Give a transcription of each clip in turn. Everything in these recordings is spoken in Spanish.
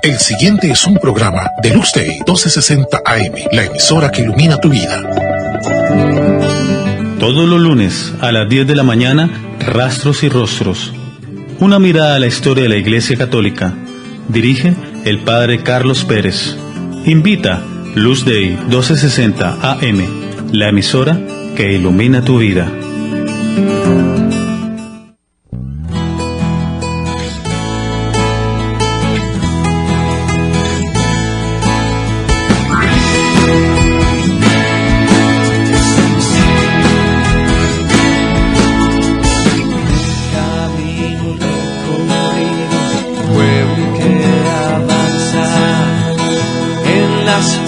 El siguiente es un programa de Lux Day 1260 AM, la emisora que ilumina tu vida. Todos los lunes a las 10 de la mañana, Rastros y Rostros. Una mirada a la historia de la Iglesia Católica. Dirige el Padre Carlos Pérez. Invita Lux Day 1260 AM, la emisora que ilumina tu vida.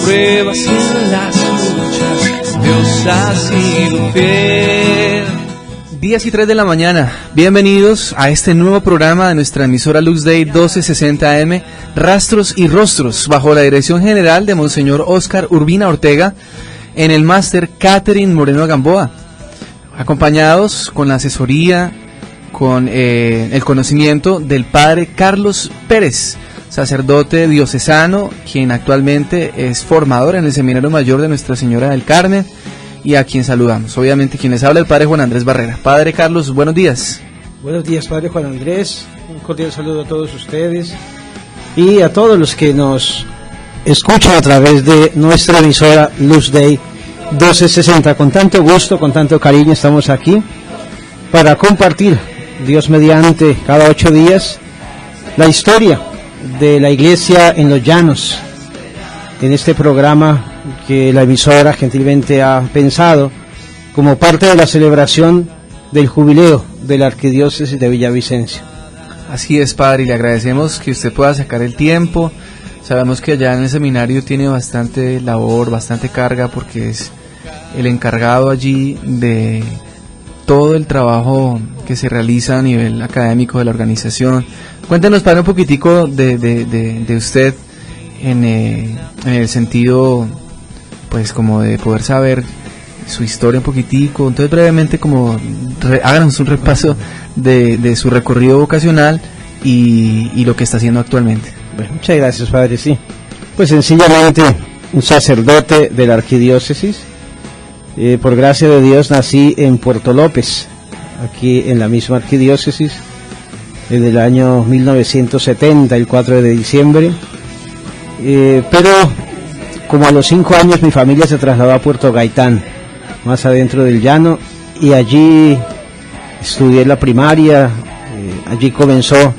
Pruebas y en las luchas, Dios ha sido fiel. 10:03 de la mañana, bienvenidos a este nuevo programa de nuestra emisora Lux Day 1260 AM, Rastros y Rostros, bajo la dirección general de Monseñor Óscar Urbina Ortega, en el máster Catherine Moreno Gamboa, acompañados con la asesoría, con el conocimiento del Padre Carlos Pérez, sacerdote diocesano, quien actualmente es formador en el Seminario Mayor de Nuestra Señora del Carmen, y a quien saludamos. Obviamente quien les habla, el Padre Juan Andrés Barrera. Padre Carlos, buenos días. Buenos días, Padre Juan Andrés. Un cordial saludo a todos ustedes y a todos los que nos escuchan a través de nuestra emisora Lux Day 1260. Con tanto gusto, con tanto cariño estamos aquí para compartir, Dios mediante, cada 8 días, la historia de la Iglesia en los Llanos, en este programa que la emisora gentilmente ha pensado como parte de la celebración del jubileo de la Arquidiócesis de Villavicencio. Así es, Padre, y le agradecemos que usted pueda sacar el tiempo. Sabemos que allá en el seminario tiene bastante labor, bastante carga, porque es el encargado allí de todo el trabajo que se realiza a nivel académico de la organización. Cuéntenos, Padre, un poquitico de usted en el sentido, pues, como de poder saber su historia un poquitico. Entonces, brevemente, como háganos un repaso de su recorrido vocacional y lo que está haciendo actualmente. Bueno, muchas gracias, Padre. Sí, pues sencillamente un sacerdote de la Arquidiócesis. Por gracia de Dios nací en Puerto López, aquí en la misma Arquidiócesis, en el año 1970, el 4 de diciembre, pero como a los 5 años mi familia se trasladó a Puerto Gaitán, más adentro del llano, y allí estudié la primaria. Allí comenzó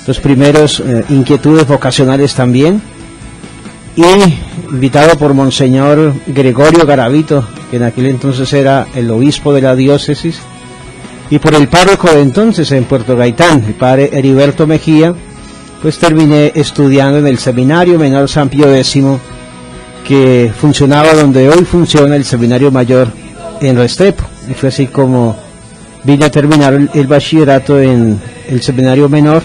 los primeros inquietudes vocacionales también, y invitado por Monseñor Gregorio Garavito, que en aquel entonces era el obispo de la diócesis, y por el párroco de entonces en Puerto Gaitán, el padre Heriberto Mejía, pues terminé estudiando en el Seminario Menor San Pío X, que funcionaba donde hoy funciona el Seminario Mayor en Restrepo, y fue así como vine a terminar el bachillerato en el Seminario Menor.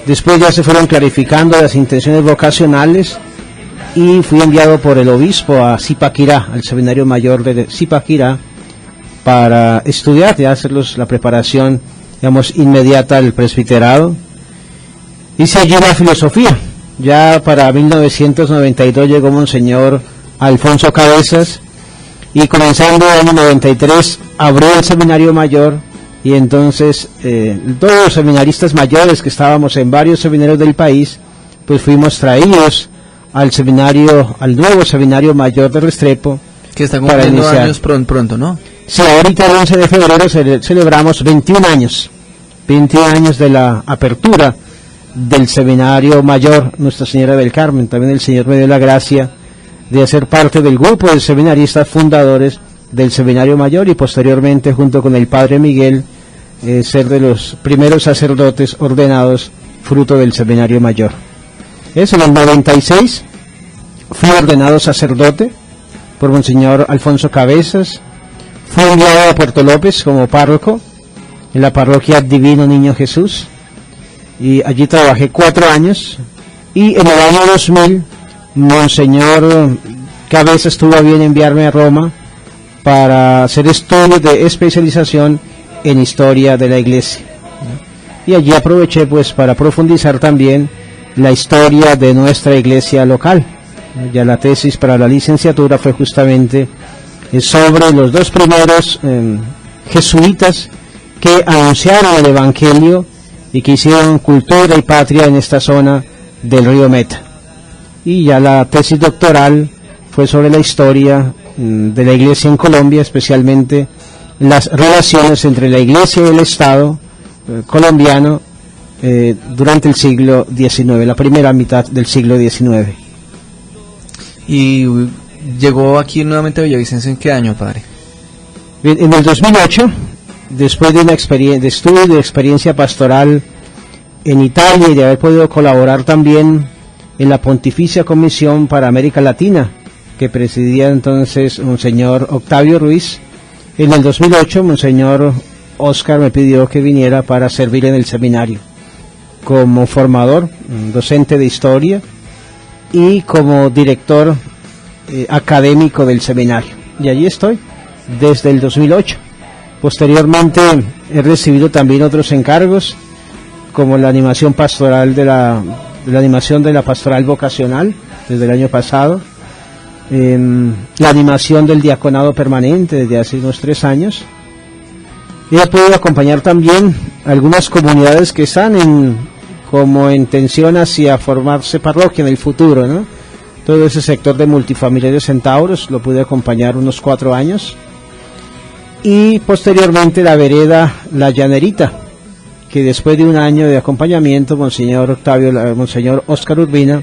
Después ya se fueron clarificando las intenciones vocacionales y fui enviado por el obispo a Zipaquirá, al Seminario Mayor de Zipaquirá, para estudiar y hacerlos la preparación, digamos, inmediata al presbiterado. Hice allí la filosofía. Ya para 1992 llegó Monseñor Alfonso Cabezas, y comenzando el año 93 abrió el Seminario Mayor, y entonces todos los seminaristas mayores que estábamos en varios seminarios del país, pues fuimos traídos al nuevo Seminario Mayor de Restrepo, que está cumpliendo años pronto, ¿no? Sí, ahorita el 11 de febrero celebramos 21 años de la apertura del Seminario Mayor Nuestra Señora del Carmen. También el Señor me dio la gracia de hacer parte del grupo de seminaristas fundadores del Seminario Mayor, y posteriormente, junto con el Padre Miguel, ser de los primeros sacerdotes ordenados fruto del Seminario Mayor. En el 96 fui ordenado sacerdote por Monseñor Alfonso Cabezas. Fui enviado a Puerto López como párroco en la parroquia Divino Niño Jesús, y allí trabajé 4 años, y en el año 2000 Monseñor Cabezas tuvo a bien enviarme a Roma para hacer estudios de especialización en historia de la Iglesia, y allí aproveché pues para profundizar también la historia de nuestra iglesia local. Ya la tesis para la licenciatura fue justamente sobre los dos primeros jesuitas que anunciaron el Evangelio y que hicieron cultura y patria en esta zona del río Meta. Y ya la tesis doctoral fue sobre la historia de la iglesia en Colombia, especialmente las relaciones entre la iglesia y el Estado colombiano durante el siglo XIX, la primera mitad del siglo XIX. ¿Y llegó aquí nuevamente a Villavicencio en qué año, padre? Bien, en el 2008, después de una de estudio de experiencia pastoral en Italia y de haber podido colaborar también en la Pontificia Comisión para América Latina, que presidía entonces Monseñor Octavio Ruiz, en el 2008 Monseñor Oscar me pidió que viniera para servir en el seminario como formador, docente de historia y como director académico del seminario. Y allí estoy desde el 2008. Posteriormente he recibido también otros encargos, como la animación pastoral de la animación de la pastoral vocacional desde el año pasado, la animación del diaconado permanente desde hace unos 3 años. Y he podido acompañar también algunas comunidades que están como en tensión hacia formarse parroquia en el futuro, ¿no? Todo ese sector de multifamiliares centauros lo pude acompañar unos 4 años. Y posteriormente la vereda La Llanerita, que después de un año de acompañamiento, Monseñor Oscar Urbina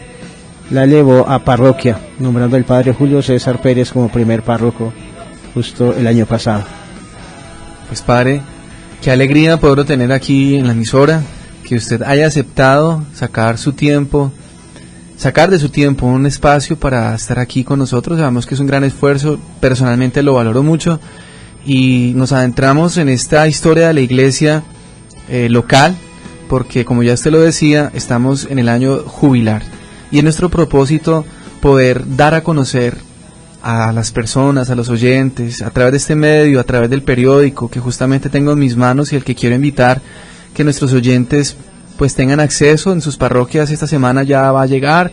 la elevó a parroquia, nombrando al padre Julio César Pérez como primer párroco justo el año pasado. Pues padre, qué alegría poderlo tener aquí en la emisora, que usted haya aceptado sacar de su tiempo un espacio para estar aquí con nosotros. Sabemos que es un gran esfuerzo, personalmente lo valoro mucho, y nos adentramos en esta historia de la iglesia local, porque como ya usted lo decía, estamos en el año jubilar, y es nuestro propósito poder dar a conocer a las personas, a los oyentes, a través de este medio, a través del periódico que justamente tengo en mis manos y el que quiero invitar, que nuestros oyentes pues tengan acceso en sus parroquias. Esta semana ya va a llegar,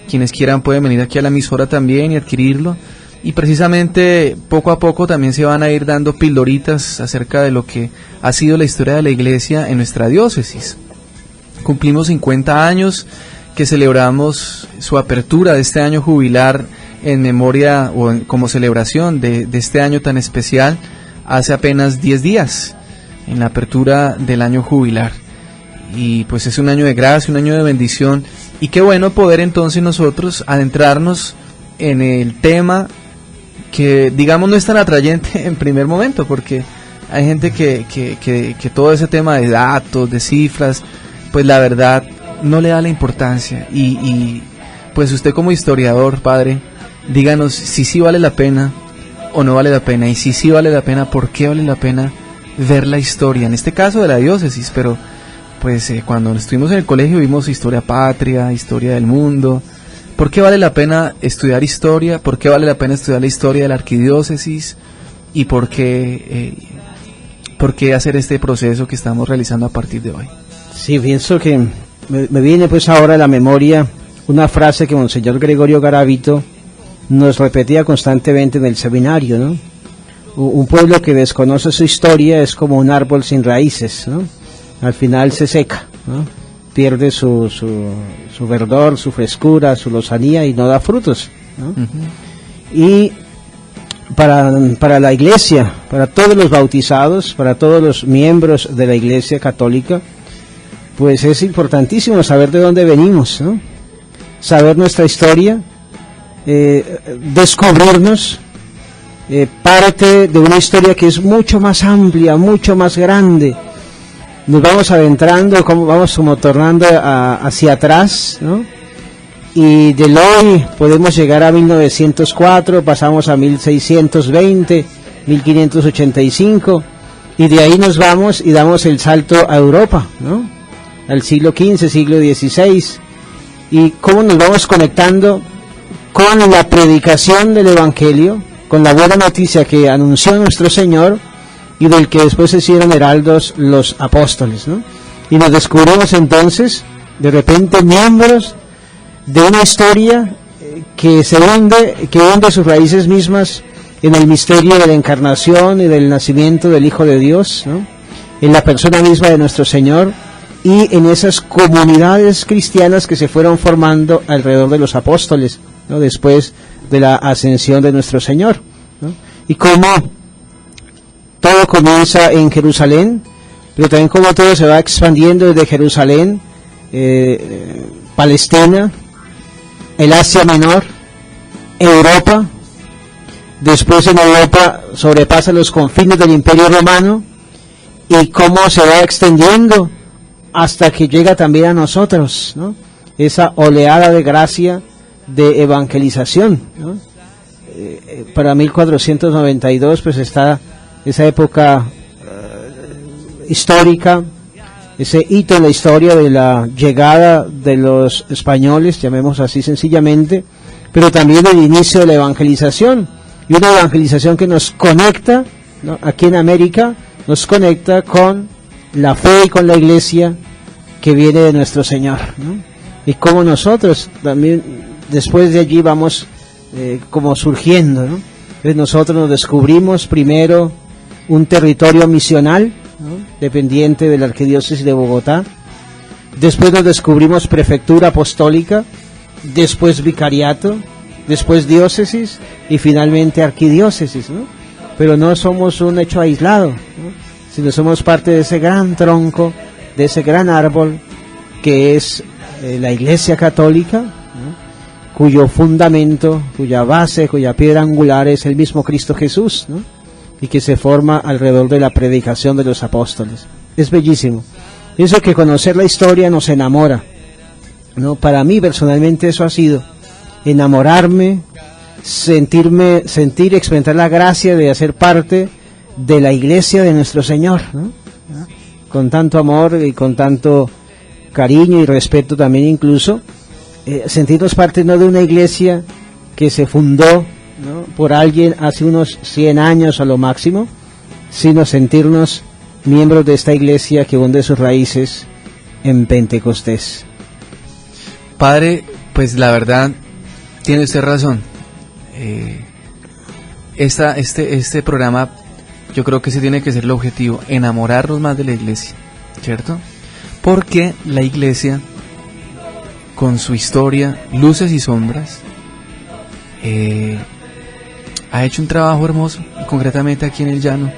quienes quieran pueden venir aquí a la emisora también y adquirirlo, y precisamente poco a poco también se van a ir dando pildoritas acerca de lo que ha sido la historia de la iglesia en nuestra diócesis. Cumplimos 50 años que celebramos su apertura de este año jubilar en memoria como celebración de este año tan especial hace apenas 10 días, en la apertura del año jubilar. Y pues es un año de gracia, un año de bendición, y qué bueno poder entonces nosotros adentrarnos en el tema que digamos no es tan atrayente en primer momento, porque hay gente que todo ese tema de datos, de cifras, pues la verdad no le da la importancia, y pues usted como historiador, padre, díganos si sí vale la pena o no vale la pena, y si sí vale la pena, ¿por qué vale la pena ver la historia? En este caso de la diócesis, pero pues cuando estuvimos en el colegio vimos historia patria, historia del mundo. ¿Por qué vale la pena estudiar historia? ¿Por qué vale la pena estudiar la historia de la arquidiócesis? ¿Y por qué hacer este proceso que estamos realizando a partir de hoy? Sí, pienso que me viene pues ahora a la memoria una frase que Monseñor Gregorio Garavito nos repetía constantemente en el seminario, ¿no? Un pueblo que desconoce su historia es como un árbol sin raíces, ¿no? Al final se seca, ¿no? Pierde su verdor, su frescura, su lozanía y no da frutos, ¿no? Y para la iglesia, para todos los bautizados, para todos los miembros de la iglesia católica, pues es importantísimo saber de dónde venimos, ¿no? Saber nuestra historia, descubrirnos parte de una historia que es mucho más amplia, mucho más grande. Nos vamos adentrando, vamos como tornando hacia atrás, ¿no? Y del hoy podemos llegar a 1904, pasamos a 1620, 1585, y de ahí nos vamos y damos el salto a Europa, ¿no? Al siglo XV, siglo XVI, y cómo nos vamos conectando con la predicación del Evangelio, con la buena noticia que anunció nuestro Señor, y del que después se hicieron heraldos los apóstoles, ¿no? Y nos descubrimos entonces de repente miembros de una historia que hunde sus raíces mismas en el misterio de la encarnación y del nacimiento del Hijo de Dios, ¿no? En la persona misma de nuestro Señor y en esas comunidades cristianas que se fueron formando alrededor de los apóstoles, ¿no? Después de la ascensión de nuestro Señor, ¿no? Y cómo todo comienza en Jerusalén, pero también cómo todo se va expandiendo desde Jerusalén, Palestina, el Asia Menor, Europa. Después en Europa sobrepasa los confines del Imperio Romano y cómo se va extendiendo hasta que llega también a nosotros, ¿no? Esa oleada de gracia de evangelización, ¿no? Para 1492 pues está esa época histórica, ese hito en la historia de la llegada de los españoles, llamemos así sencillamente, pero también el inicio de la evangelización. Y una evangelización que nos conecta, ¿no? Aquí en América, nos conecta con la fe y con la iglesia que viene de nuestro Señor, ¿no? Y como nosotros también, después de allí vamos como surgiendo, ¿no? Entonces nosotros nos descubrimos primero un territorio misional, ¿no? Dependiente de la Arquidiócesis de Bogotá. Después nos descubrimos prefectura apostólica, después vicariato, después diócesis y finalmente arquidiócesis, ¿no? Pero no somos un hecho aislado, ¿no? Sino somos parte de ese gran tronco, de ese gran árbol que es la Iglesia Católica, ¿no? Cuyo fundamento, cuya base, cuya piedra angular es el mismo Cristo Jesús, ¿no? Y que se forma alrededor de la predicación de los apóstoles. Es bellísimo. Pienso que conocer la historia nos enamora, ¿no? Para mí personalmente eso ha sido enamorarme, sentir, experimentar la gracia de hacer parte de la iglesia de nuestro Señor, ¿no? Con tanto amor y con tanto cariño y respeto también incluso, sentirnos parte no de una iglesia que se fundó, ¿no? Por alguien hace unos 100 años a lo máximo, sino sentirnos miembros de esta iglesia que hunde sus raíces en Pentecostés. Padre, pues la verdad, tiene usted razón. Este programa, yo creo que ese tiene que ser el objetivo, enamorarnos más de la iglesia, ¿cierto? Porque la iglesia, con su historia, luces y sombras, ha hecho un trabajo hermoso, concretamente aquí en el Llano,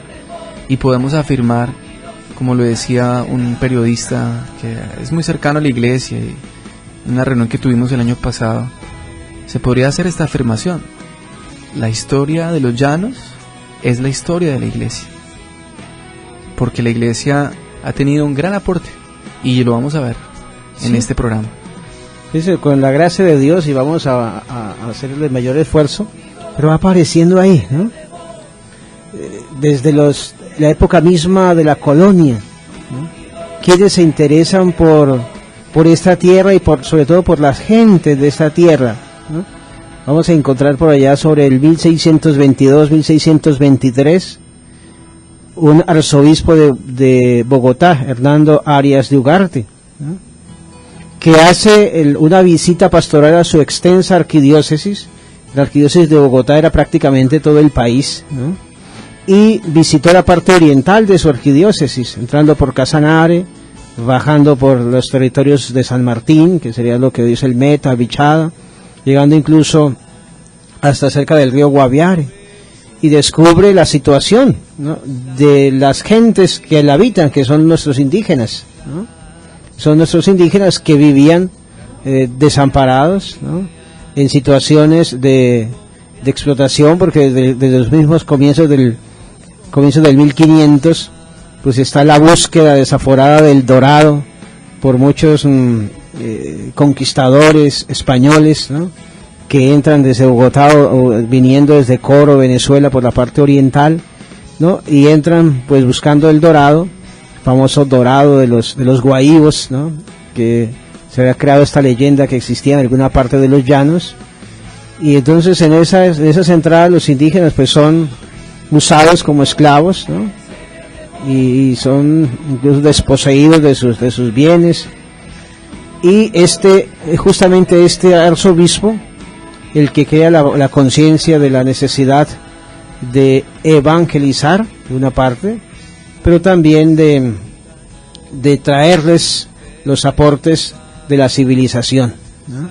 y podemos afirmar, como lo decía un periodista que es muy cercano a la iglesia, y en una reunión que tuvimos el año pasado, se podría hacer esta afirmación: la historia de los Llanos es la historia de la iglesia, porque la iglesia ha tenido un gran aporte, y lo vamos a ver en este programa. Dice, con la gracia de Dios, y vamos a hacer el mayor esfuerzo, pero va apareciendo ahí, ¿no? Desde la época misma de la colonia, ¿no? Quienes se interesan por esta tierra y sobre todo por las gentes de esta tierra, ¿no? Vamos a encontrar por allá sobre el 1622, 1623, un arzobispo de Bogotá, Hernando Arias de Ugarte, ¿no? Que hace una visita pastoral a su extensa arquidiócesis. La arquidiócesis de Bogotá era prácticamente todo el país, ¿no? Y visitó la parte oriental de su arquidiócesis, entrando por Casanare, bajando por los territorios de San Martín, que sería lo que dice el Meta, Bichada, llegando incluso hasta cerca del río Guaviare, y descubre la situación, ¿no? De las gentes que la habitan, que son nuestros indígenas, ¿no? Son nuestros indígenas que vivían desamparados, ¿no? En situaciones de explotación, porque desde los mismos comienzos del 1500, pues está la búsqueda desaforada del dorado por muchos conquistadores españoles, ¿no? Que entran desde Bogotá o viniendo desde Coro, Venezuela, por la parte oriental, ¿no? Y entran pues buscando el dorado, famoso dorado de los guaíbos, ¿no? Que se había creado esta leyenda que existía en alguna parte de los llanos, y entonces en esas entradas los indígenas pues son usados como esclavos, ¿no? Y son incluso desposeídos de sus bienes, y justamente este arzobispo, el que crea la conciencia de la necesidad de evangelizar, de una parte, pero también de traerles los aportes de la civilización, ¿no?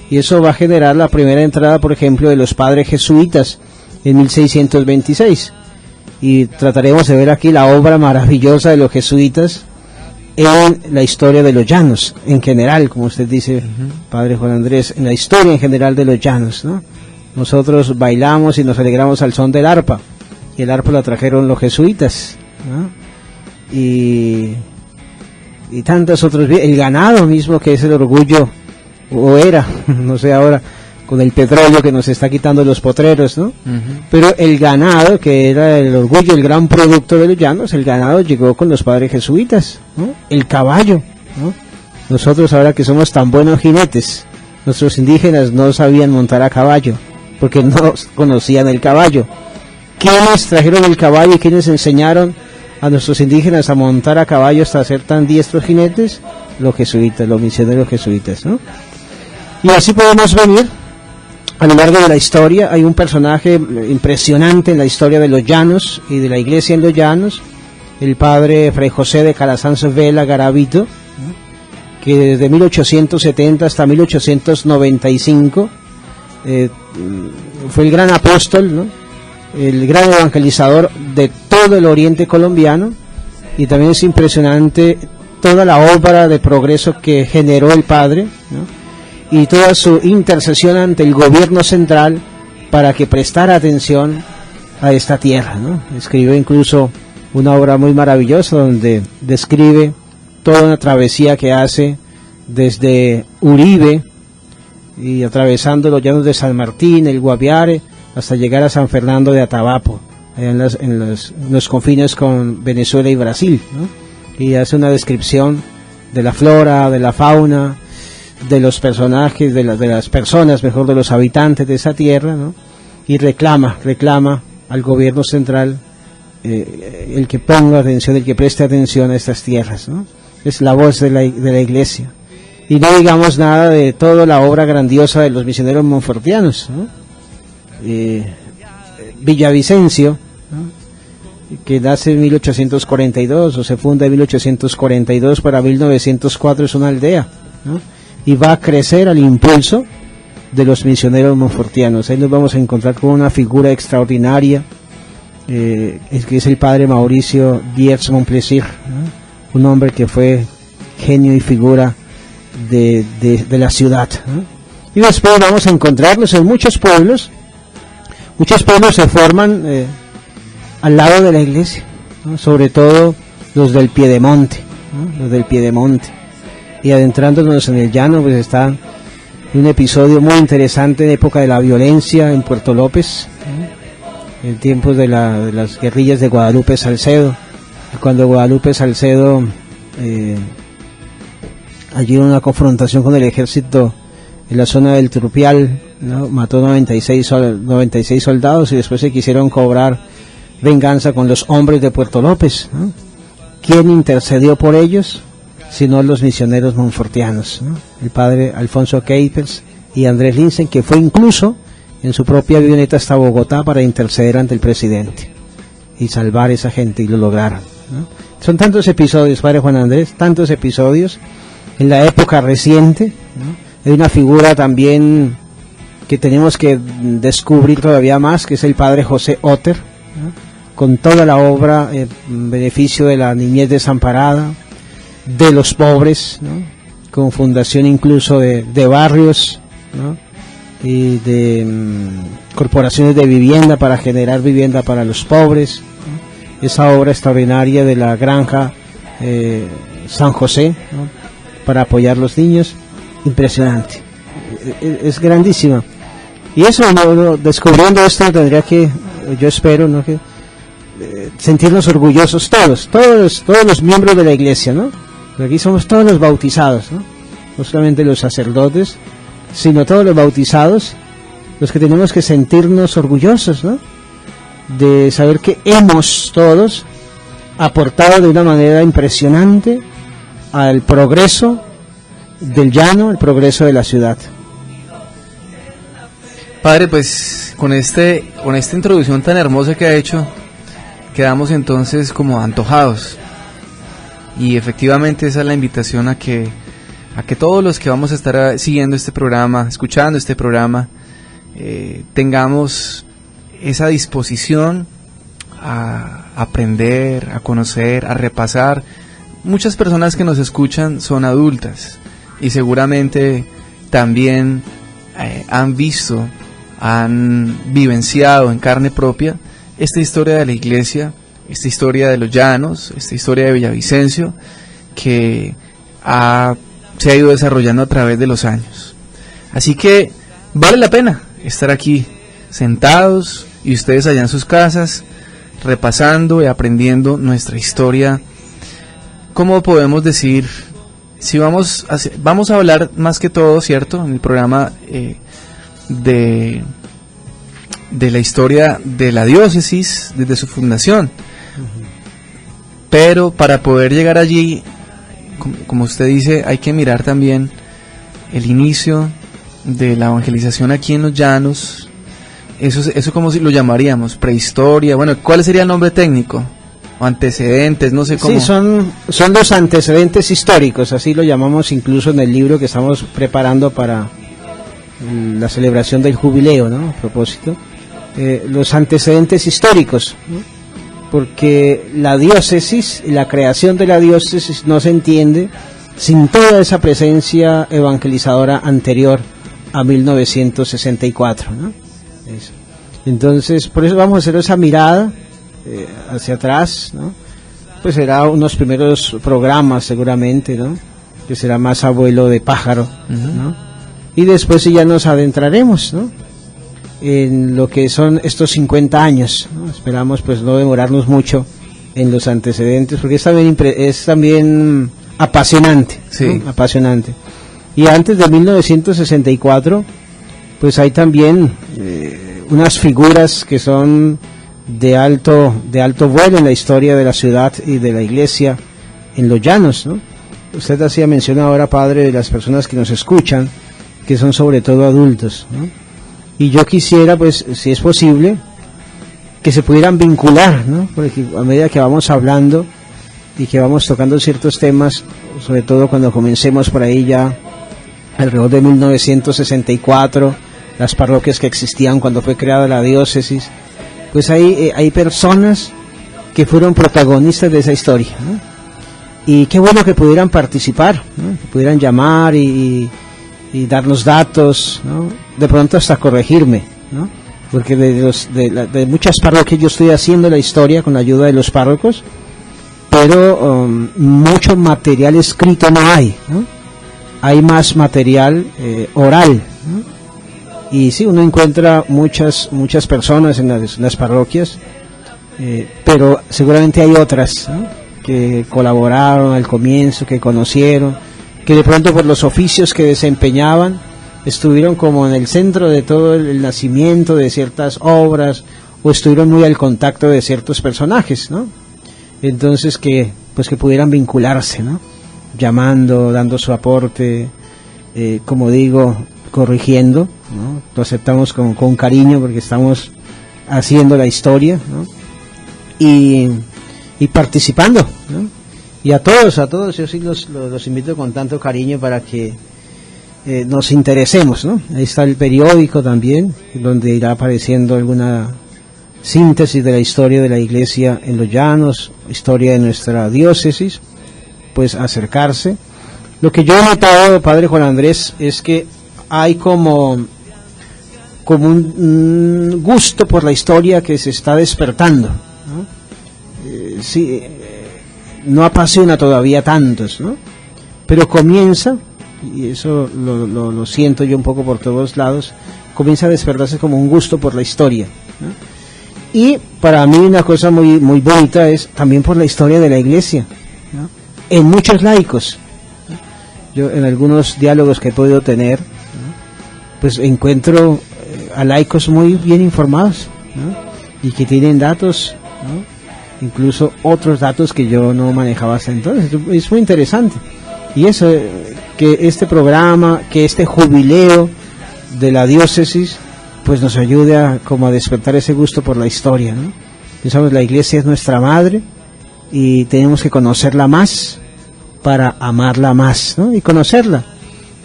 Y eso va a generar la primera entrada, por ejemplo, de los padres jesuitas en 1626, y trataremos de ver aquí la obra maravillosa de los jesuitas en la historia de los llanos, en general, como usted dice, padre Juan Andrés, en la historia en general de los llanos, ¿no? Nosotros bailamos y nos alegramos al son del arpa, y el arpa la trajeron los jesuitas, ¿no? Y tantos otros, el ganado mismo, que es el orgullo, o era, no sé ahora, con el petróleo que nos está quitando los potreros, ¿no? Pero el ganado, que era el orgullo, el gran producto de los llanos, el ganado llegó con los padres jesuitas, ¿no? El caballo, ¿no? Nosotros ahora que somos tan buenos jinetes, nuestros indígenas no sabían montar a caballo, porque no conocían el caballo. ¿Quiénes trajeron el caballo y quiénes enseñaron a nuestros indígenas a montar a caballo hasta ser tan diestros jinetes? Los jesuitas, los misioneros jesuitas, ¿no? Y así podemos venir a lo largo de la historia. Hay un personaje impresionante en la historia de los llanos y de la iglesia en los llanos, el padre Fray José de Calasanz Vela Garavito, ¿no? Que desde 1870 hasta 1895 fue el gran apóstol, ¿no? El gran evangelizador de todo el oriente colombiano, y también es impresionante toda la obra de progreso que generó el padre, ¿no? Y toda su intercesión ante el gobierno central para que prestara atención a esta tierra, ¿no? Escribió incluso una obra muy maravillosa donde describe toda una travesía que hace desde Uribe y atravesando los llanos de San Martín, el Guaviare, hasta llegar a San Fernando de Atabapo, allá en los confines con Venezuela y Brasil, ¿no? Y hace una descripción de la flora, de la fauna, de los personajes, de las personas, mejor, de los habitantes de esa tierra, ¿no? Y reclama al gobierno central el que ponga atención, el que preste atención a estas tierras, ¿no? Es la voz de la iglesia. Y no digamos nada de toda la obra grandiosa de los misioneros monfortianos, ¿no? Villavicencio, ¿no? Que nace en 1842 o se funda en 1842, para 1904 es una aldea, ¿no? Y va a crecer al impulso de los misioneros monfortianos. Ahí nos vamos a encontrar con una figura extraordinaria, que es el padre Mauricio Diez Montplaisir, ¿no? Un hombre que fue genio y figura de la ciudad, ¿no? Y después vamos a encontrarnos en muchos pueblos se forman al lado de la iglesia, ¿no? Sobre todo los del Piedemonte, ¿no? Los del Piedemonte. Y adentrándonos en el llano, pues está un episodio muy interesante en época de la violencia en Puerto López, ¿no? En tiempos de las guerrillas de Guadalupe Salcedo, cuando Guadalupe Salcedo allí en una confrontación con el ejército en la zona del Trupial, ¿no? Mató 96 soldados y después se quisieron cobrar venganza con los hombres de Puerto López, ¿no? ¿Quién intercedió por ellos? Sino los misioneros monfortianos, ¿no? El padre Alfonso Keipels y Andrés Linsen, que fue incluso en su propia avioneta hasta Bogotá para interceder ante el presidente y salvar a esa gente, y lo lograron, ¿no? Son tantos episodios, padre Juan Andrés, tantos episodios en la época reciente, ¿no? Hay una figura también que tenemos que descubrir todavía más, que es el padre José Otter, ¿no? Con toda la obra en beneficio de la niñez desamparada, de los pobres, ¿no? Con fundación incluso de barrios, ¿no? Y de corporaciones de vivienda para generar vivienda para los pobres, ¿no? Esa obra extraordinaria de la granja San José, ¿no? Para apoyar los niños, impresionante, es grandísima. Y eso, descubriendo esto, tendría que, yo espero, ¿no? Que sentirnos orgullosos todos los miembros de la iglesia, ¿no? Porque aquí somos todos los bautizados, ¿no? No solamente los sacerdotes, sino todos los bautizados, los que tenemos que sentirnos orgullosos, ¿no? De saber que hemos todos aportado de una manera impresionante al progreso del llano, el progreso de la ciudad. Padre, pues con esta introducción tan hermosa que ha hecho, quedamos entonces como antojados. Y efectivamente esa es la invitación a que todos los que vamos a estar siguiendo este programa, escuchando este programa, tengamos esa disposición a aprender, a conocer, a repasar. Muchas personas que nos escuchan son adultas y seguramente también han visto, han vivenciado en carne propia esta historia de la iglesia, esta historia de los llanos, esta historia de Villavicencio, que se ha ido desarrollando a través de los años. Así que vale la pena estar aquí sentados y ustedes allá en sus casas repasando y aprendiendo nuestra historia. ¿Cómo podemos decir? Si vamos a hablar más que todo, ¿cierto?, en el programa de la historia de la diócesis desde su fundación. Pero para poder llegar allí, como usted dice, hay que mirar también el inicio de la evangelización aquí en los llanos. Eso como si lo llamaríamos, prehistoria. Bueno, ¿cuál sería el nombre técnico? O antecedentes, no sé cómo. Sí, son los antecedentes históricos, así lo llamamos incluso en el libro que estamos preparando para la celebración del jubileo, ¿no? A propósito, los antecedentes históricos, ¿no? Porque la diócesis, la creación de la diócesis no se entiende sin toda esa presencia evangelizadora anterior a 1964, ¿no? Eso. Entonces, por eso vamos a hacer esa mirada hacia atrás, ¿no? Pues será unos primeros programas seguramente, ¿no? Que será más abuelo de pájaro, ¿no? Y después sí ya nos adentraremos, ¿no?, en lo que son estos 50 años, ¿no? Esperamos pues no demorarnos mucho en los antecedentes, porque es también apasionante, sí, ¿no? Apasionante. Y antes de 1964, pues hay también unas figuras que son de alto vuelo en la historia de la ciudad y de la iglesia en los llanos, ¿no? Usted hacía mención ahora, padre, de las personas que nos escuchan, que son sobre todo adultos, ¿no? Y yo quisiera, pues, si es posible, que se pudieran vincular, ¿no? Porque a medida que vamos hablando y que vamos tocando ciertos temas, sobre todo cuando comencemos por ahí ya alrededor de 1964, las parroquias que existían cuando fue creada la diócesis, pues hay personas que fueron protagonistas de esa historia, ¿no? Y qué bueno que pudieran participar, ¿no? Que pudieran llamar y darnos datos, ¿no? De pronto hasta corregirme, ¿no? Porque de muchas parroquias yo estoy haciendo la historia con la ayuda de los párrocos, pero mucho material escrito no hay, ¿no? Hay más material oral, ¿no? Y sí, uno encuentra muchas personas en las parroquias, pero seguramente hay otras, ¿no?, que colaboraron al comienzo, que conocieron, que de pronto por los oficios que desempeñaban estuvieron como en el centro de todo el nacimiento de ciertas obras, o estuvieron muy al contacto de ciertos personajes, ¿no? Entonces que pudieran vincularse, ¿no?, llamando, dando su aporte, como digo, corrigiendo, ¿no? Lo aceptamos con cariño porque estamos haciendo la historia, ¿no? Y participando, ¿no? Y a todos yo sí los invito con tanto cariño para que nos interesemos, ¿no? Ahí está el periódico también, donde irá apareciendo alguna síntesis de la historia de la iglesia en los llanos, historia de nuestra diócesis, pues acercarse. Lo que yo he notado, padre Juan Andrés, es que hay como un gusto por la historia que se está despertando, ¿no? Sí, no apasiona todavía tantos, ¿no? Pero comienza, y eso lo siento yo un poco por todos lados, comienza a despertarse como un gusto por la historia, ¿no? Y para mí una cosa muy, muy bonita es también por la historia de la iglesia, ¿no?, en muchos laicos, ¿no? Yo en algunos diálogos que he podido tener, ¿no?, pues encuentro a laicos muy bien informados, ¿no?, y que tienen datos, ¿no?, incluso otros datos que yo no manejaba hasta entonces. Es muy interesante, y eso que este programa, que este jubileo de la diócesis, pues nos ayude a despertar ese gusto por la historia, ¿no? Pensamos, la iglesia es nuestra madre y tenemos que conocerla más para amarla más, ¿no? Y conocerla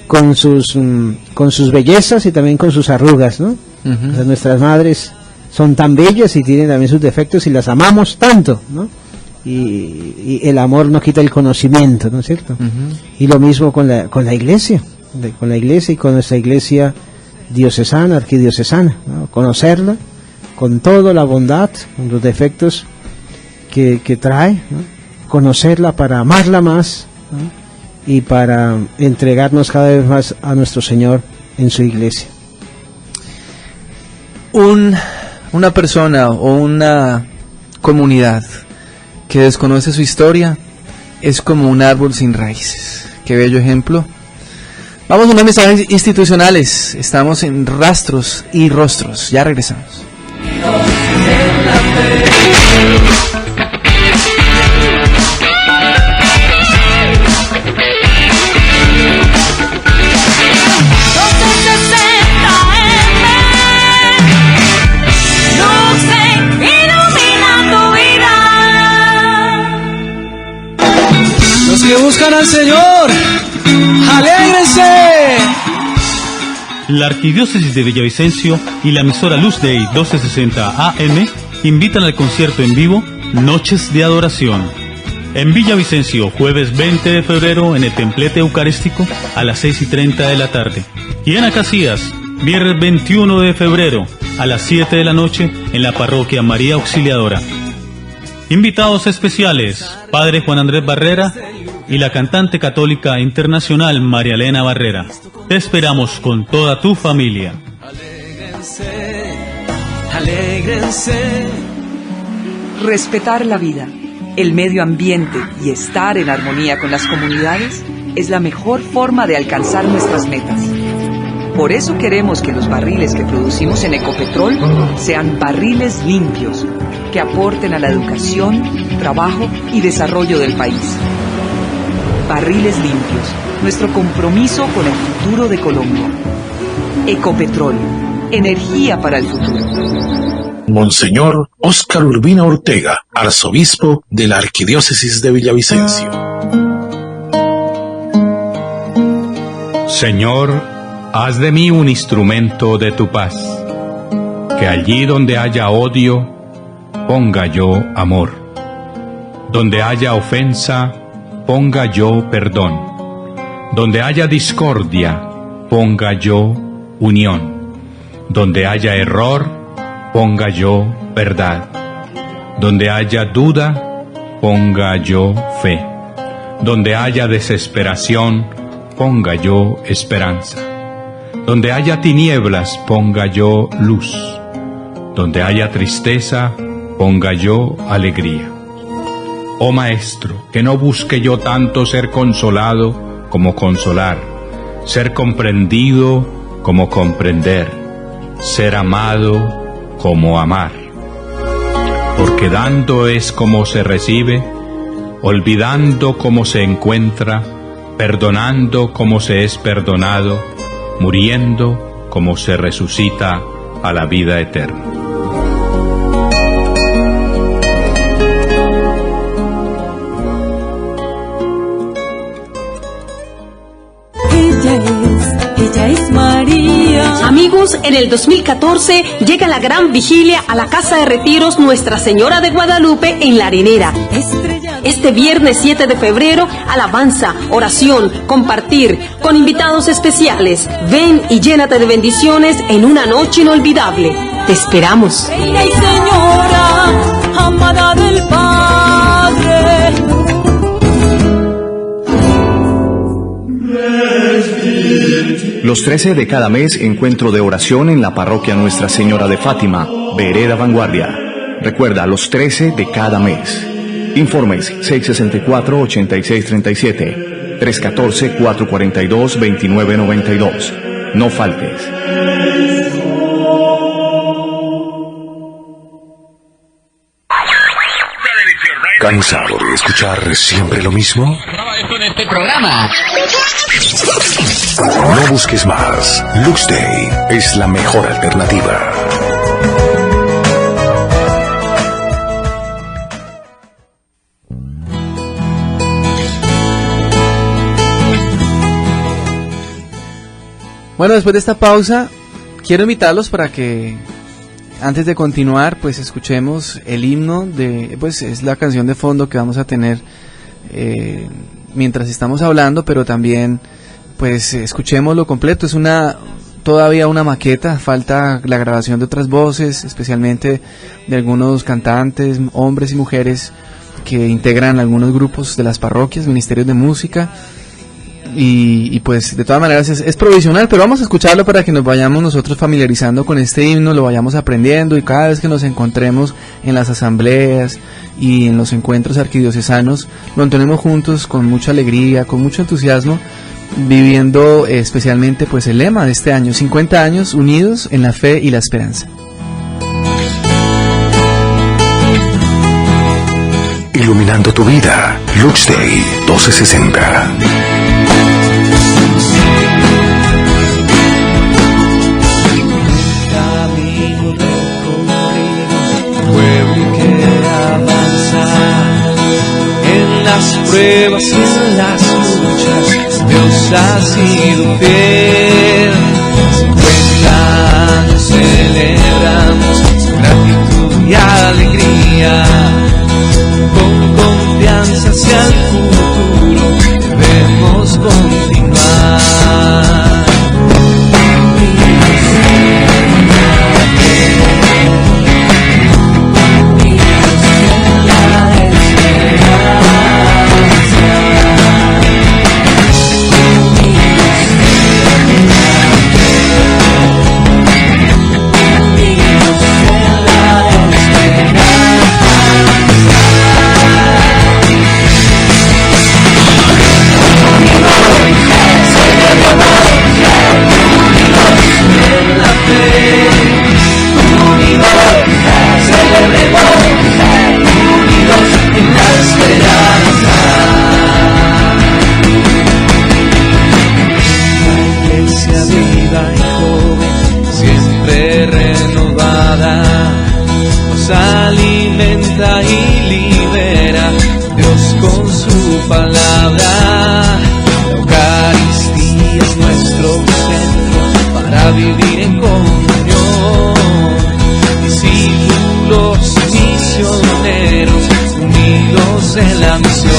con sus bellezas y también con sus arrugas, ¿no? O sea, nuestras madres son tan bellas y tienen también sus defectos y las amamos tanto, ¿no? Y el amor no quita el conocimiento, ¿no es cierto? Y lo mismo con la iglesia, con la iglesia y con nuestra iglesia diocesana, arquidiocesana, ¿no? Conocerla con toda la bondad, con los defectos que trae, ¿no? Conocerla para amarla más, ¿no? Y para entregarnos cada vez más a nuestro Señor en su iglesia. Una persona o una comunidad que desconoce su historia es como un árbol sin raíces. Qué bello ejemplo. Vamos a unos mensajes institucionales. Estamos en Rastros y Rostros. Ya regresamos. Los que buscan al Señor, ¡alégrense! La Arquidiócesis de Villavicencio y la emisora Luz Day 1260 AM invitan al concierto en vivo Noches de Adoración. En Villavicencio, jueves 20 de febrero en el Templete Eucarístico a las 6:30 de la tarde. Y en Acacias, viernes 21 de febrero a las 7 de la noche en la Parroquia María Auxiliadora. Invitados especiales, Padre Juan Andrés Barrera y la cantante católica internacional María Elena Barrera. Te esperamos con toda tu familia. Alégrense, alégrense. Respetar la vida, el medio ambiente y estar en armonía con las comunidades es la mejor forma de alcanzar nuestras metas. Por eso queremos que los barriles que producimos en Ecopetrol sean barriles limpios, que aporten a la educación, trabajo y desarrollo del país. Barriles limpios, nuestro compromiso con el futuro de Colombia. Ecopetrol, energía para el futuro. Monseñor Óscar Urbina Ortega, arzobispo de la Arquidiócesis de Villavicencio. Señor, haz de mí un instrumento de tu paz, que allí donde haya odio, ponga yo amor, donde haya ofensa, ponga yo perdón, donde haya discordia, ponga yo unión, donde haya error, ponga yo verdad, donde haya duda, ponga yo fe, donde haya desesperación, ponga yo esperanza, donde haya tinieblas, ponga yo luz, donde haya tristeza, ponga yo alegría. Oh Maestro, que no busque yo tanto ser consolado como consolar, ser comprendido como comprender, ser amado como amar. Porque dando es como se recibe, olvidando como se encuentra, perdonando como se es perdonado, muriendo como se resucita a la vida eterna. Ella es María. Amigos, en el 2014 llega la gran vigilia a la Casa de Retiros Nuestra Señora de Guadalupe en La Arenera. Este viernes 7 de febrero, alabanza, oración, compartir, con invitados especiales. Ven y llénate de bendiciones en una noche inolvidable. Te esperamos. Reina y Señora, amada del Padre. Los 13 de cada mes, encuentro de oración en la parroquia Nuestra Señora de Fátima, Vereda Vanguardia. Recuerda, los 13 de cada mes. Informes 664-8637, 314-442-2992. No faltes. ¿Cansado de escuchar siempre lo mismo? con este programa. No busques más. Lux Day es la mejor alternativa. Bueno, después de esta pausa, quiero invitarlos para que antes de continuar, pues escuchemos el himno pues es la canción de fondo que vamos a tener mientras estamos hablando, pero también pues escuchémoslo completo. Es todavía una maqueta, falta la grabación de otras voces, especialmente de algunos cantantes, hombres y mujeres que integran algunos grupos de las parroquias, ministerios de música. Y pues de todas maneras es provisional, pero vamos a escucharlo para que nos vayamos nosotros familiarizando con este himno, lo vayamos aprendiendo, y cada vez que nos encontremos en las asambleas y en los encuentros arquidiocesanos, lo entonemos juntos con mucha alegría, con mucho entusiasmo, viviendo especialmente pues el lema de este año: 50 años unidos en la fe y la esperanza. Iluminando tu vida. Lux Day 1260. Camino recorrido, pueblo que avanza en las pruebas y en las luchas. Dios ha sido fiel. 50 años celebramos gratitud y alegría. Con confianza hacia el futuro debemos continuar. Alimenta y libera Dios con su palabra. La Eucaristía es nuestro centro para vivir en comunión. Discípulos misioneros unidos en la misión.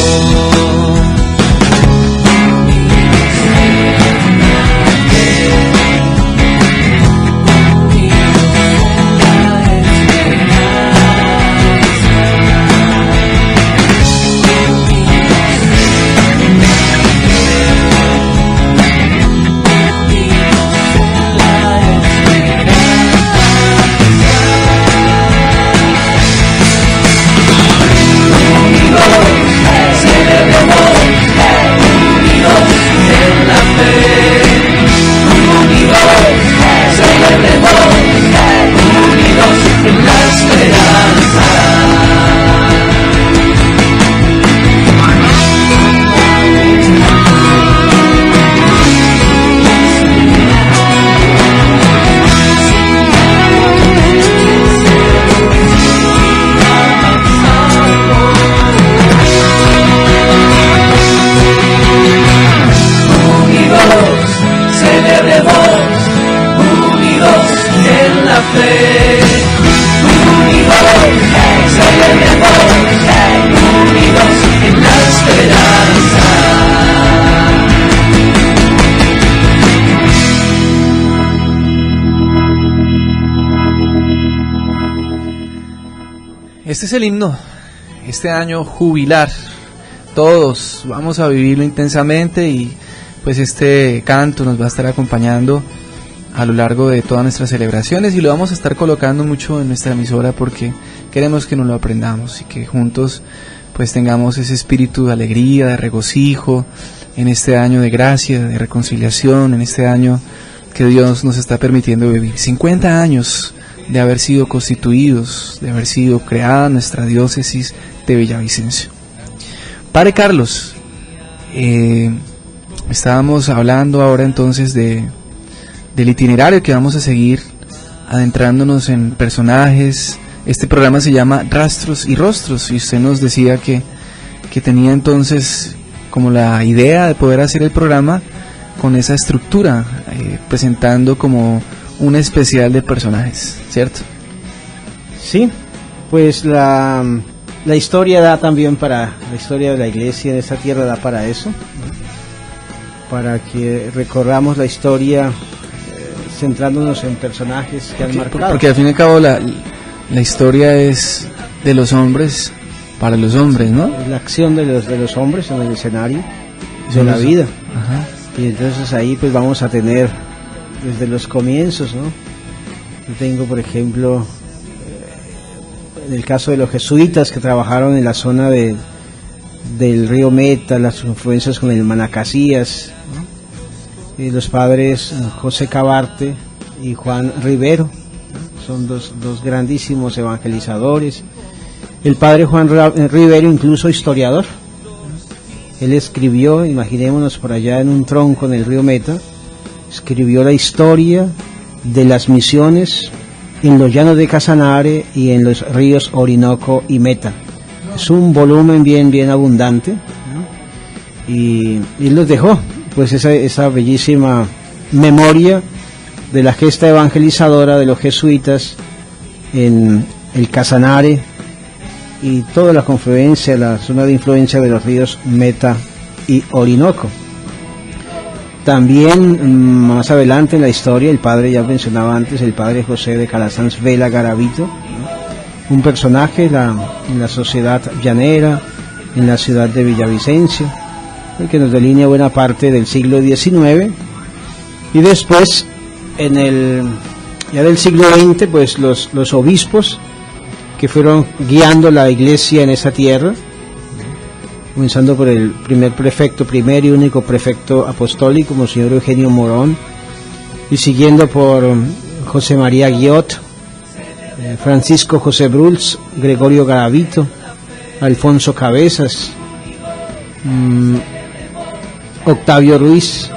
Este es el himno, este año jubilar. Todos vamos a vivirlo intensamente y pues este canto nos va a estar acompañando a lo largo de todas nuestras celebraciones, y lo vamos a estar colocando mucho en nuestra emisora porque queremos que nos lo aprendamos y que juntos pues tengamos ese espíritu de alegría, de regocijo en este año de gracia, de reconciliación, en este año que Dios nos está permitiendo vivir. 50 años de haber sido constituidos, de haber sido creada nuestra diócesis de Villavicencio. Padre Carlos, Estábamos hablando ahora entonces del itinerario que vamos a seguir, adentrándonos en personajes. Este programa se llama Rastros y Rostros, y usted nos decía que tenía entonces como la idea de poder hacer el programa con esa estructura, presentando como un especial de personajes, ¿cierto? Sí, pues la historia da también para, la historia de la iglesia en esta tierra da para eso, ¿no? Para que recorramos la historia centrándonos en personajes que han marcado. Porque al fin y al cabo la historia es de los hombres para los hombres, ¿no? La acción de los hombres en el escenario de la vida. Ajá. Y entonces ahí pues vamos a tener desde los comienzos, ¿no? Yo tengo, por ejemplo, en el caso de los jesuitas que trabajaron en la zona del río Meta, las influencias con el Manacasías, ¿no? Los padres José Cabarte y Juan Rivero, ¿no? Son dos grandísimos evangelizadores. El padre Juan Rivero, incluso historiador, ¿no? Él escribió, imaginémonos por allá en un tronco en el río Meta, escribió la historia de las misiones en los llanos de Casanare y en los ríos Orinoco y Meta. Es un volumen bien abundante, ¿no? Y los dejó pues esa bellísima memoria de la gesta evangelizadora de los jesuitas en el Casanare y toda la confluencia, la zona de influencia de los ríos Meta y Orinoco. También más adelante en la historia, el padre, ya mencionaba antes, el padre José de Calasanz Vela Garavito, ¿no? Un personaje en la sociedad llanera, en la ciudad de Villavicencio, que nos delinea buena parte del siglo XIX, y después ya del siglo XX, pues los obispos que fueron guiando la iglesia en esa tierra, comenzando por el primer y único prefecto apostólico, Monseñor Eugenio Morón, y siguiendo por José María Guiot, Francisco José Bruls, Gregorio Garavito, Alfonso Cabezas, Octavio Ruiz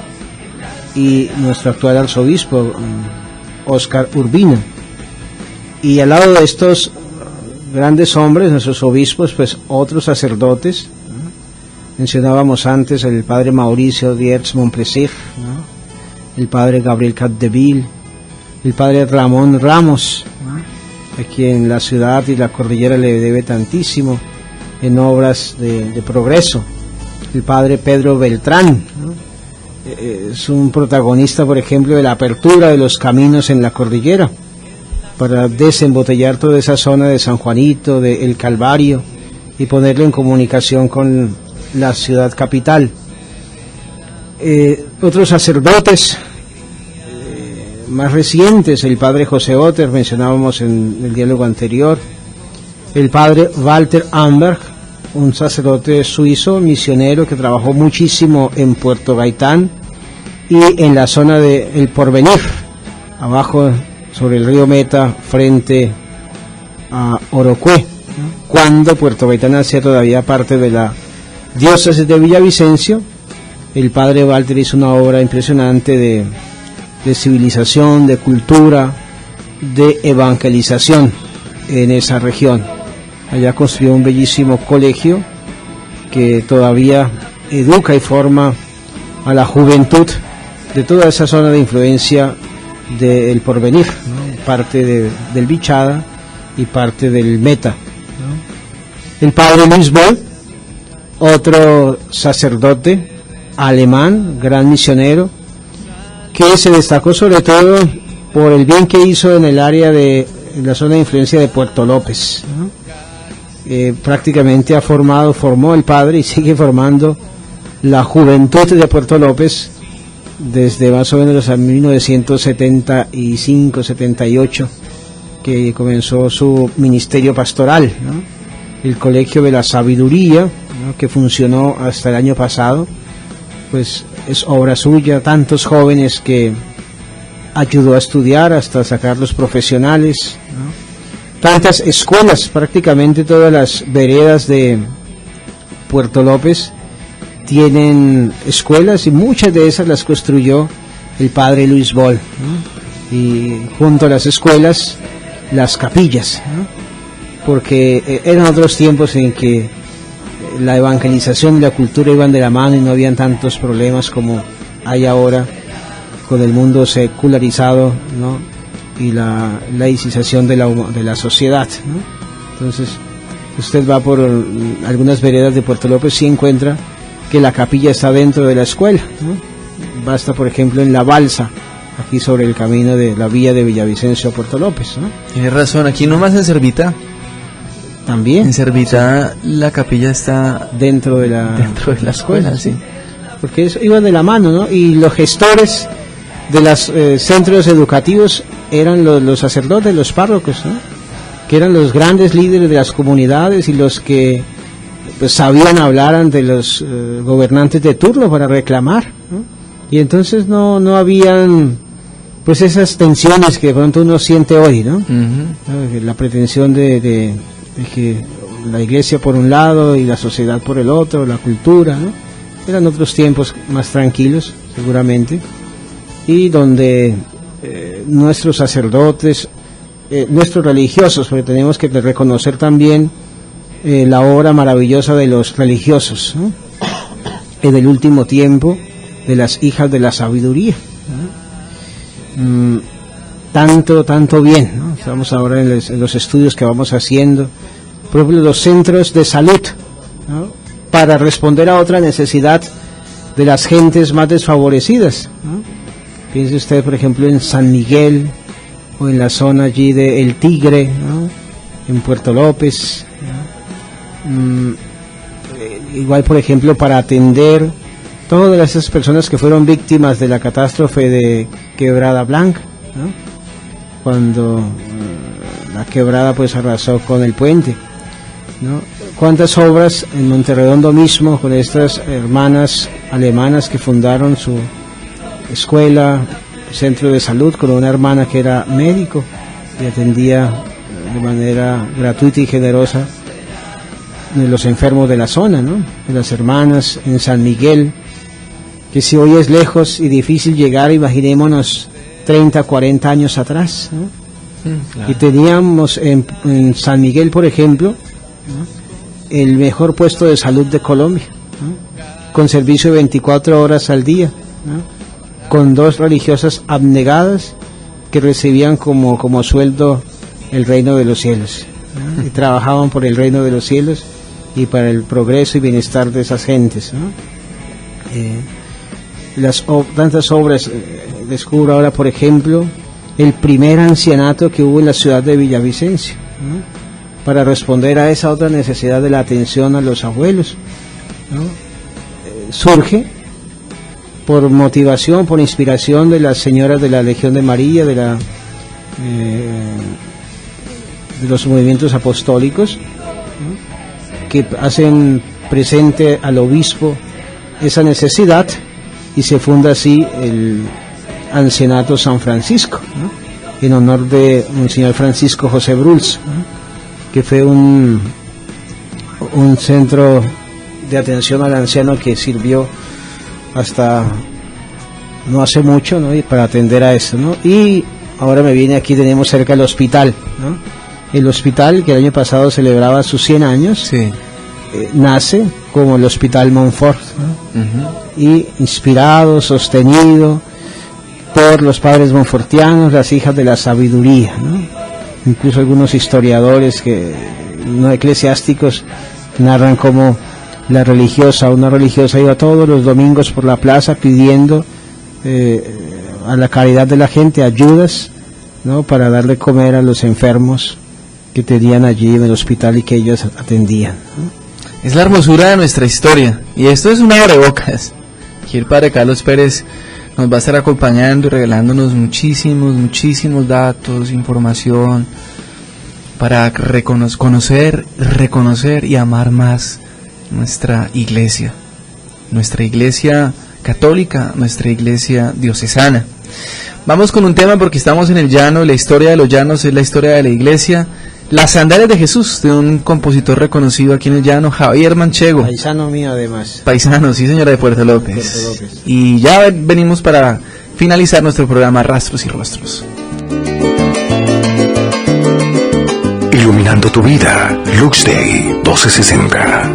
y nuestro actual arzobispo, Óscar Urbina. Y al lado de estos grandes hombres, nuestros obispos, pues otros sacerdotes, ¿no? Mencionábamos antes el padre Mauricio Dierz Montplaisir, ¿no? El padre Gabriel Capdeville, el padre Ramón Ramos, ¿no? A quien la ciudad y la cordillera le debe tantísimo en obras de progreso. El padre Pedro Beltrán, ¿no? Es un protagonista, por ejemplo, de la apertura de los caminos en la cordillera para desembotellar toda esa zona de San Juanito, de El Calvario, y ponerlo en comunicación con la ciudad capital. Otros sacerdotes más recientes, el padre José Otter, mencionábamos en el diálogo anterior, el padre Walter Amberg, un sacerdote suizo, misionero, que trabajó muchísimo en Puerto Gaitán y en la zona de El Porvenir, abajo sobre el río Meta, frente a Orocué, ¿no? Cuando Puerto Gaitán hacía todavía parte de la diócesis de Villavicencio. El padre Walter hizo una obra impresionante de civilización, de cultura, de evangelización en esa región. Allá construyó un bellísimo colegio que todavía educa y forma a la juventud de toda esa zona de influencia del Porvenir, ¿no? Parte del Bichada y parte del Meta, ¿no? El padre Luis Boll, otro sacerdote alemán, gran misionero, que se destacó sobre todo por el bien que hizo en el área en la zona de influencia de Puerto López, ¿no? Prácticamente formó el padre y sigue formando la juventud de Puerto López desde más o menos los años 1975-78, que comenzó su ministerio pastoral, ¿no? El Colegio de la Sabiduría, ¿no? Que funcionó hasta el año pasado, pues es obra suya, tantos jóvenes que ayudó a estudiar hasta sacarlos profesionales, ¿no? Tantas escuelas, prácticamente todas las veredas de Puerto López tienen escuelas y muchas de esas las construyó el padre Luis Bol, ¿no? Y junto a las escuelas, las capillas, ¿no? Porque eran otros tiempos en que la evangelización y la cultura iban de la mano y no habían tantos problemas como hay ahora con el mundo secularizado, ¿no? Y la laicización de la sociedad, ¿no? Entonces, usted va por algunas veredas de Puerto López y encuentra que la capilla está dentro de la escuela, ¿no? Basta, por ejemplo, en La Balsa, aquí sobre el camino de la vía de Villavicencio a Puerto López, ¿no? Tiene razón, aquí nomás en Servita. También. En Servita la capilla está dentro de la escuela, sí. Porque eso iba de la mano, ¿no? Y los gestores de los centros educativos eran los sacerdotes, los párrocos, ¿no? Que eran los grandes líderes de las comunidades y los que pues sabían hablar ante los gobernantes de turno para reclamar, ¿no? Y entonces no habían pues esas tensiones que de pronto uno siente hoy, ¿no? La pretensión de que la iglesia por un lado y la sociedad por el otro, la cultura, ¿no? Eran otros tiempos más tranquilos, seguramente, y donde nuestros sacerdotes, nuestros religiosos, porque tenemos que reconocer también la obra maravillosa de los religiosos, ¿no? En el último tiempo, de las hijas de la sabiduría, ¿no? Tanto bien, ¿no? Estamos ahora en los estudios que vamos haciendo, por ejemplo, los centros de salud, ¿no? Para responder a otra necesidad de las gentes más desfavorecidas, ¿no? Piense usted, por ejemplo, en San Miguel o en la zona allí de El Tigre, ¿no? En Puerto López, ¿no? Igual, por ejemplo, para atender todas esas personas que fueron víctimas de la catástrofe de Quebrada Blanca, ¿no? Cuando la quebrada pues arrasó con el puente, ¿no? Cuántas obras en Monterredondo mismo con estas hermanas alemanas que fundaron su escuela, centro de salud, con una hermana que era médico y atendía de manera gratuita y generosa de los enfermos de la zona, ¿no? De las hermanas en San Miguel, que si hoy es lejos y difícil llegar, imaginémonos 30, 40 años atrás, ¿no? Claro. Y teníamos en San Miguel, por ejemplo, ¿no? El mejor puesto de salud de Colombia, ¿no? Con servicio de 24 horas al día, ¿no? Con 2 religiosas abnegadas que recibían como sueldo el reino de los cielos, ¿no? Y trabajaban por el reino de los cielos y para el progreso y bienestar de esas gentes, ¿no? Tantas obras, descubro ahora, por ejemplo, el primer ancianato que hubo en la ciudad de Villavicencio, ¿no? Para responder a esa otra necesidad de la atención a los abuelos, ¿no? Surge por motivación, por inspiración de las señoras de la Legión de María, de los movimientos apostólicos, ¿no? Que hacen presente al obispo esa necesidad y se funda así el Ancianato San Francisco, ¿no? En honor de Monseñor Francisco José Bruls, ¿no? Que fue un centro de atención al anciano que sirvió hasta no hace mucho, ¿no? Y para atender a eso, ¿no? Y ahora me viene aquí, tenemos cerca el hospital, ¿no? El hospital que el año pasado celebraba sus 100 años, sí. Nace como el Hospital Montfort, ¿no? Y inspirado, sostenido por los padres monfortianos, las hijas de la sabiduría, ¿no? Incluso algunos historiadores no eclesiásticos narran cómo una religiosa iba todos los domingos por la plaza pidiendo a la caridad de la gente ayudas, ¿no? Para darle comer a los enfermos que tenían allí en el hospital y que ellos atendían, ¿no? Es la hermosura de nuestra historia y esto es un abrebocas. Aquí el padre Carlos Pérez nos va a estar acompañando y regalándonos muchísimos datos, información para conocer, reconocer y amar más nuestra iglesia católica, nuestra iglesia diocesana. Vamos con un tema porque estamos en el llano, la historia de los llanos es la historia de la iglesia Las sandalias de Jesús, de un compositor reconocido aquí en el llano, Javier Manchego. Paisano mío además. Paisano, sí señora, de Puerto López. Y ya venimos para finalizar nuestro programa Rastros y Rostros. Iluminando tu vida, Lux Day 1260.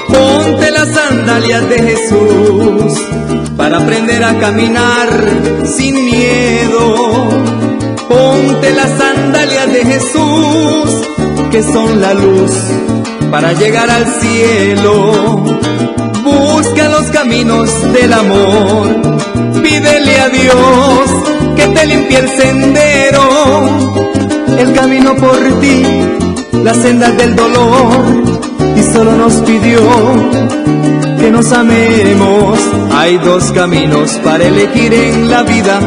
Ponte las sandalias de Jesús para aprender a caminar sin miedo. Ponte las sandalias de Jesús, que son la luz para llegar al cielo. Busca los caminos del amor, pídele a Dios que te limpie el sendero. Él caminó por ti las sendas del dolor y solo nos pidió que nos amemos. Hay dos caminos para elegir en la vida,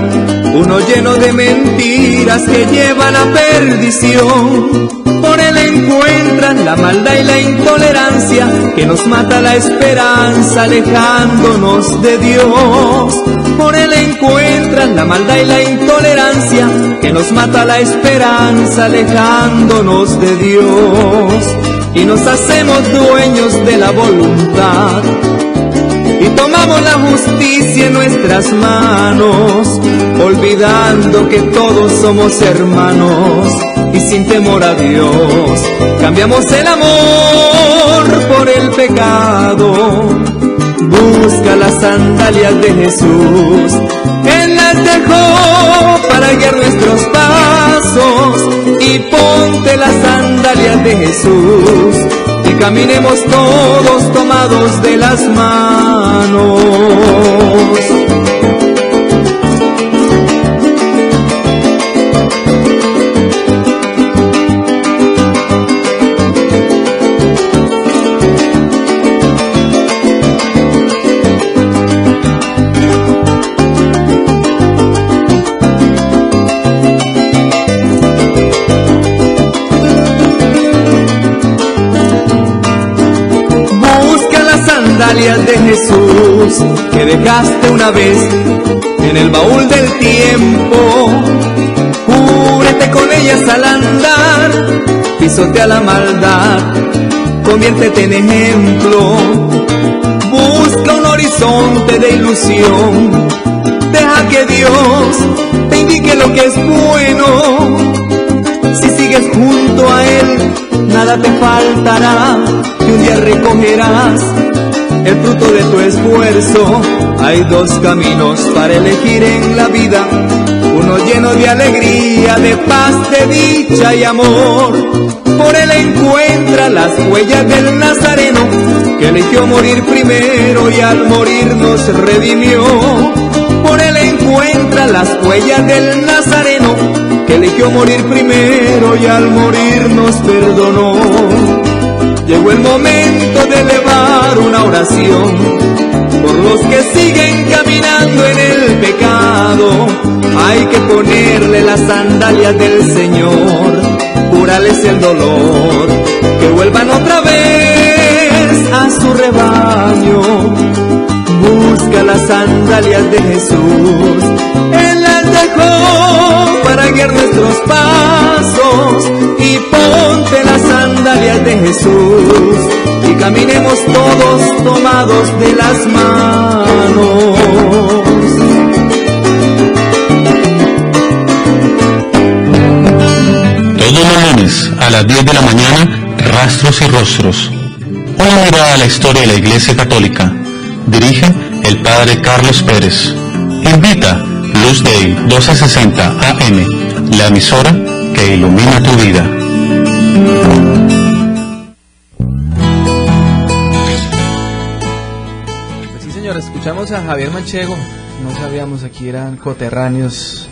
uno lleno de mentiras que llevan a perdición. Por él encuentran la maldad y la intolerancia que nos mata la esperanza, alejándonos de Dios. Por él encuentran la maldad y la intolerancia que nos mata la esperanza, alejándonos de Dios. Y nos hacemos dueños de la voluntad y tomamos la justicia en nuestras manos, olvidando que todos somos hermanos. Y sin temor a Dios cambiamos el amor por el pecado. Busca las sandalias de Jesús, Él las dejó para guiar nuestros pasos. Y ponte las sandalias de Jesús y caminemos todos tomados de las manos. De Jesús que dejaste una vez en el baúl del tiempo, cúbrete con ellas al andar, pisotea la maldad, conviértete en ejemplo, busca un horizonte de ilusión, deja que Dios te indique lo que es bueno. Si sigues junto a Él, nada te faltará y un día recogerás el fruto de tu esfuerzo. Hay dos caminos para elegir en la vida, uno lleno de alegría, de paz, de dicha y amor. Por él encuentra las huellas del Nazareno, que eligió morir primero y al morir nos redimió. Por él encuentra las huellas del Nazareno, que eligió morir primero y al morir nos perdonó. Llegó el momento de elevar una oración por los que siguen caminando en el pecado. Hay que ponerle las sandalias del Señor, curarles el dolor, que vuelvan otra vez a su rebaño. Busca las sandalias de Jesús, Él las dejó para guiar nuestros pasos. Y ponte las sandalias de Jesús y caminemos todos tomados de las manos. Todos los lunes a las 10 de la mañana, Rastros y Rostros. Una mirada a la historia de la Iglesia Católica. Dirige el Padre Carlos Pérez. Invita Luz Day 1260 AM, la emisora que ilumina tu vida. Pues sí, señor, escuchamos a Javier Manchego. No sabíamos, aquí eran coterráneos,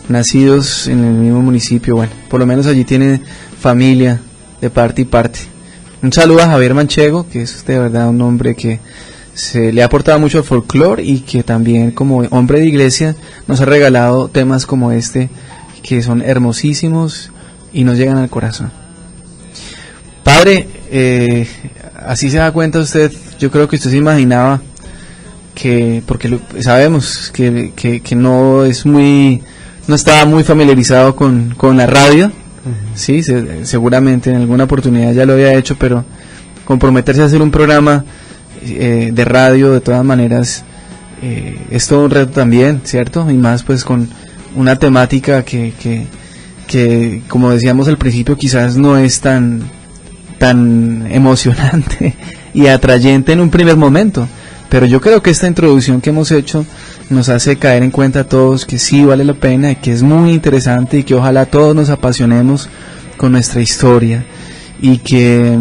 nacidos en el mismo municipio. Bueno, por lo menos allí tiene familia de parte y parte. Un saludo a Javier Manchego, que es de verdad un hombre que se le ha aportado mucho al folclore y que también como hombre de iglesia nos ha regalado temas como este, que son hermosísimos y nos llegan al corazón. Padre, así se da cuenta usted, yo creo que usted se imaginaba porque sabemos que no estaba muy familiarizado con la radio. Sí, seguramente en alguna oportunidad ya lo había hecho, pero comprometerse a hacer un programa de radio, de todas maneras, es todo un reto también, ¿cierto? Y más pues con una temática que como decíamos al principio, quizás no es tan emocionante y atrayente en un primer momento, pero yo creo que esta introducción que hemos hecho nos hace caer en cuenta a todos que sí vale la pena y que es muy interesante y que ojalá todos nos apasionemos con nuestra historia. Y que,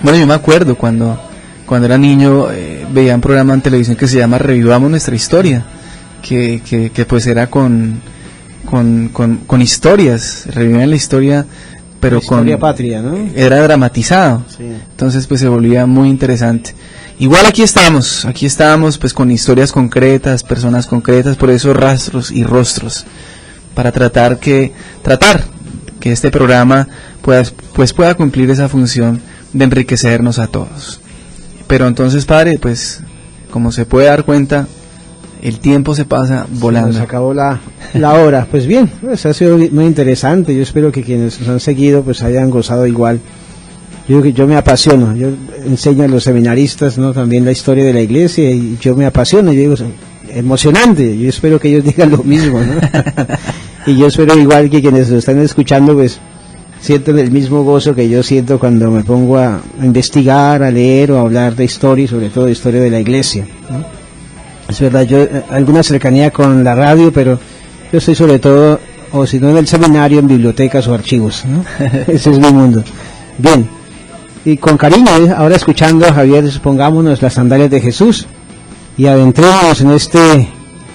bueno, yo me acuerdo cuando era niño, veía un programa en televisión que se llama Revivamos Nuestra Historia, que pues era con historias, revivían la historia, pero la historia patria, ¿no? Era dramatizado, sí. Entonces pues se volvía muy interesante. Igual aquí estamos pues con historias concretas, personas concretas, por eso Rastros y Rostros, para tratar que este programa pueda cumplir esa función de enriquecernos a todos. Pero entonces, padre, pues como se puede dar cuenta, el tiempo se pasa volando. Se nos acabó la hora. Pues bien, pues ha sido muy interesante. Yo espero que quienes nos han seguido pues hayan gozado igual. Yo me apasiono. Yo enseño a los seminaristas, ¿no?, también la historia de la iglesia, y yo me apasiono. Yo digo, emocionante. Yo espero que ellos digan lo mismo, ¿no? Y yo espero igual que quienes lo están escuchando pues sienten el mismo gozo que yo siento cuando me pongo a investigar, a leer o a hablar de historia, y sobre todo de historia de la iglesia, ¿no? Es verdad, yo alguna cercanía con la radio, pero yo estoy sobre todo, o si no en el seminario, en bibliotecas o archivos, ¿no? Ese es mi mundo. Bien, y con cariño, ahora escuchando a Javier, pongámonos las sandalias de Jesús y adentrémonos en este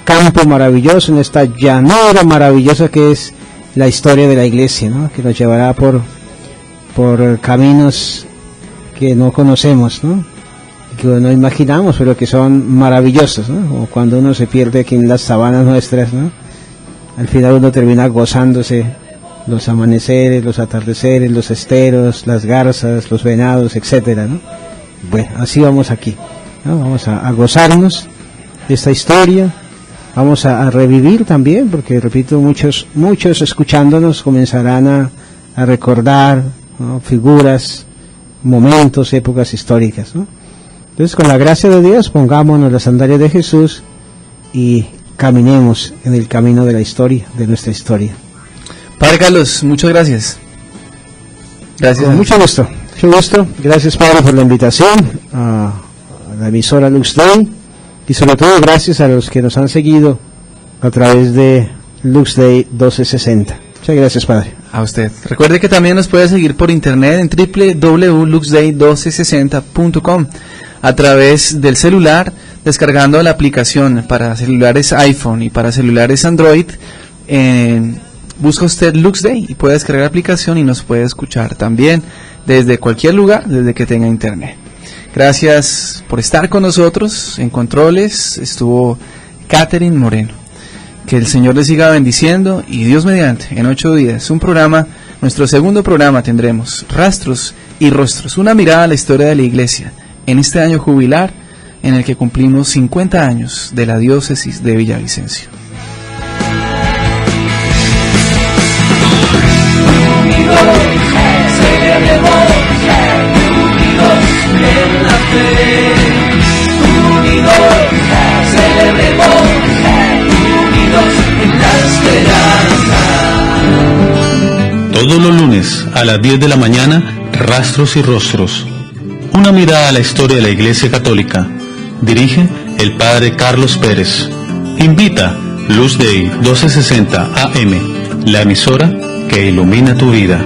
campo maravilloso, en esta llanura maravillosa que es la historia de la iglesia, ¿no?, que nos llevará por caminos que no conocemos, ¿no?, que no imaginamos, pero que son maravillosos, ¿no?, como cuando uno se pierde aquí en las sabanas nuestras, ¿no?, al final uno termina gozándose los amaneceres, los atardeceres, los esteros, las garzas, los venados, etcétera, ¿no? Bueno, así vamos aquí, ¿no? Vamos a gozarnos de esta historia. Vamos a revivir también, porque repito, muchos escuchándonos comenzarán a recordar, ¿no?, figuras, momentos, épocas históricas, ¿no? Entonces, con la gracia de Dios, pongámonos las sandalias de Jesús y caminemos en el camino de la historia, de nuestra historia. Padre Carlos, muchas gracias. Gracias. Con mucho gusto. Gracias, Padre, por la invitación a la emisora Lux Day. Y sobre todo gracias a los que nos han seguido a través de Lux Day 1260. Muchas gracias, Padre. A usted. Recuerde que también nos puede seguir por internet en www.luxday1260.com, a través del celular, descargando la aplicación para celulares iPhone y para celulares Android. Busca usted Lux Day y puede descargar la aplicación y nos puede escuchar también desde cualquier lugar, desde que tenga internet. Gracias por estar con nosotros. En controles estuvo Catherine Moreno. Que el Señor les siga bendiciendo, y Dios mediante, en 8 días, nuestro segundo programa tendremos Rastros y Rostros, una mirada a la historia de la iglesia, en este año jubilar en el que cumplimos 50 años de la diócesis de Villavicencio. Todos los lunes a las 10 de la mañana, Rastros y Rostros. Una mirada a la historia de la Iglesia Católica. Dirige el Padre Carlos Pérez. Invita Lux Day 1260 AM, la emisora que ilumina tu vida.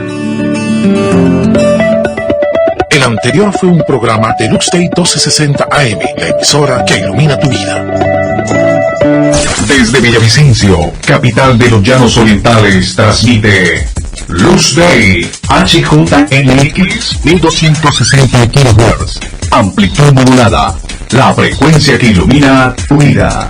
El anterior fue un programa de Lux Day 1260 AM, la emisora que ilumina tu vida. Desde Villavicencio, capital de los Llanos Orientales, transmite Lux Day HJNX 1260 kHz, amplitud modulada, la frecuencia que ilumina tu vida.